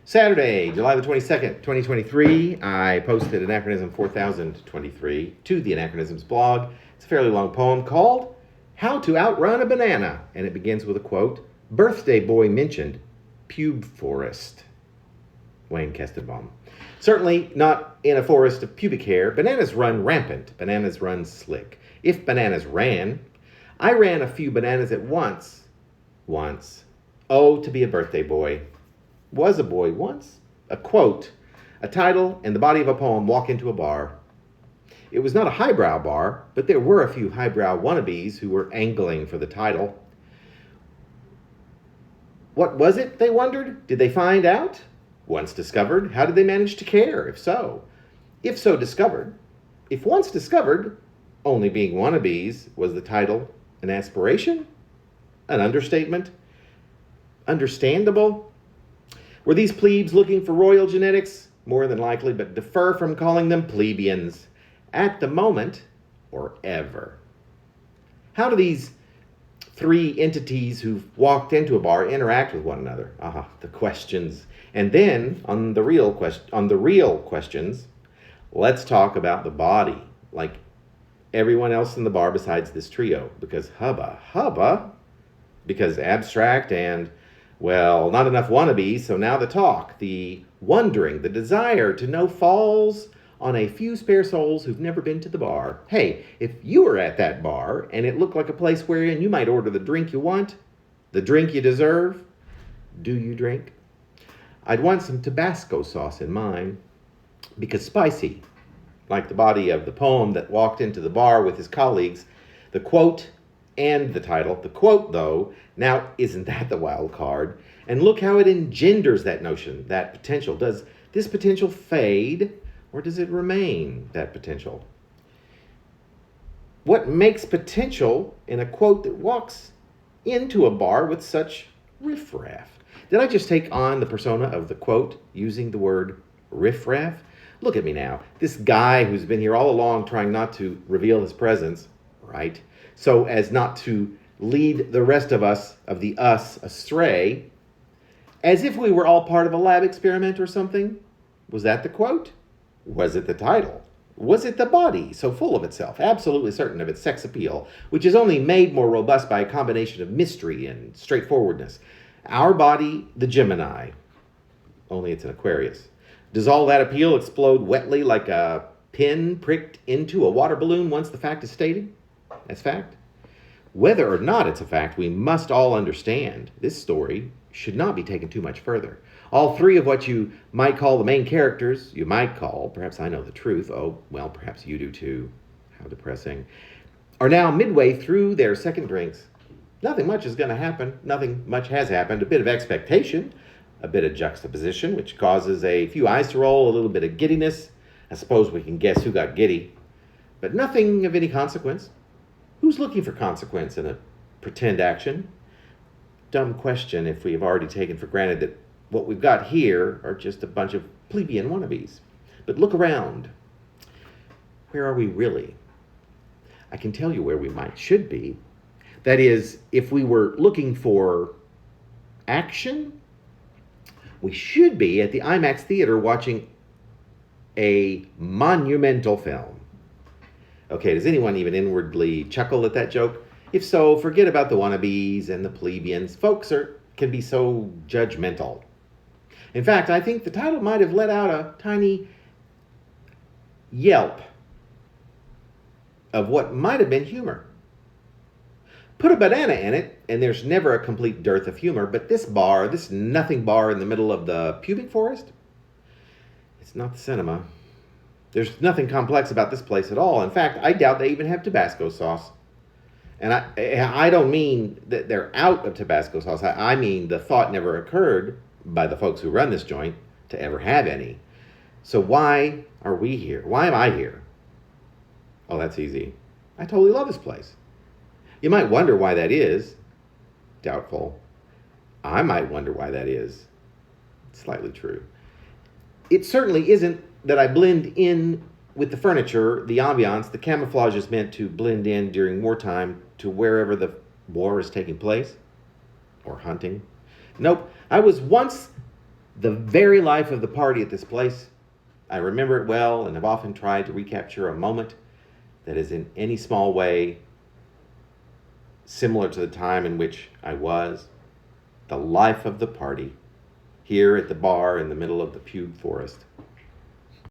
Saturday, July the 22nd, 2023, I posted Anachronism 4023 to the Anachronisms blog. It's a fairly long poem called How to Outrun a Banana, and it begins with a quote, "Birthday boy mentioned, pube forest." Wayne Kestenbaum. Certainly not in a forest of pubic hair. Bananas run rampant. Bananas run slick. If bananas ran, I ran a few bananas at once. Oh, to be a birthday boy. Was a boy once. A quote, a title, and the body of a poem walk into a bar. It was not a highbrow bar, but there were a few highbrow wannabes who were angling for the title. What was it, they wondered? Did they find out? Once discovered, how did they manage to care, if so? If so discovered, if once discovered, only being wannabes, was the title an aspiration? An understatement? Understandable? Were these plebes looking for royal genetics? More than likely, but defer from calling them plebeians. At the moment, or ever. How do these three entities who've walked into a bar interact with one another? The questions. And then, on the real questions, let's talk about the body, like everyone else in the bar besides this trio. Because because abstract and, well, not enough wannabes, so now the talk, the wondering, the desire to know falls on a few spare souls who've never been to the bar. Hey, if you were at that bar and it looked like a place wherein you might order the drink you want, the drink you deserve, do you drink? I'd want some Tabasco sauce in mine, because spicy, like the body of the poem that walked into the bar with his colleagues, the quote and the title. The quote, though, now isn't that the wild card? And look how it engenders that notion, that potential. Does this potential fade, or does it remain that potential? What makes potential in a quote that walks into a bar with such riffraff? Did I just take on the persona of the quote using the word riffraff? Look at me now. This guy who's been here all along trying not to reveal his presence, right? So as not to lead the rest of us, of the us, astray, as if we were all part of a lab experiment or something. Was that the quote? Was it the title? Was it the body, so full of itself, absolutely certain of its sex appeal, which is only made more robust by a combination of mystery and straightforwardness? Our body, the Gemini, only it's an Aquarius. Does all that appeal explode wetly like a pin pricked into a water balloon once the fact is stated? That's fact. Whether or not it's a fact, we must all understand this story should not be taken too much further. All three of what you might call the main characters, you might call, perhaps I know the truth, oh, well, perhaps you do too, how depressing, are now midway through their second drinks. Nothing much is going to happen. Nothing much has happened. A bit of expectation, a bit of juxtaposition, which causes a few eyes to roll, a little bit of giddiness. I suppose we can guess who got giddy, but nothing of any consequence. Who's looking for consequence in a pretend action? Dumb question if we have already taken for granted that what we've got here are just a bunch of plebeian wannabes. But look around. Where are we really? I can tell you where we should be. That is, if we were looking for action, we should be at the IMAX theater watching a monumental film. Okay, does anyone even inwardly chuckle at that joke? If so, forget about the wannabes and the plebeians. Folks can be so judgmental. In fact, I think the title might have let out a tiny yelp of what might have been humor. Put a banana in it, and there's never a complete dearth of humor, but this bar, this nothing bar in the middle of the pubic forest, it's not the cinema. There's nothing complex about this place at all. In fact, I doubt they even have Tabasco sauce. And I don't mean that they're out of Tabasco sauce. I mean the thought never occurred by the folks who run this joint to ever have any. So why are we here? Why am I here? Oh, that's easy. I totally love this place. You might wonder why that is. Doubtful. I might wonder why that is. Slightly true. It certainly isn't that I blend in with the furniture, the ambiance. The camouflage is meant to blend in during wartime to wherever the war is taking place, or hunting. Nope, I was once The very life of the party at this place. I remember it well and have often tried to recapture a moment that is in any small way similar to the time in which I was. The life of the party, here at the bar in the middle of the pube forest.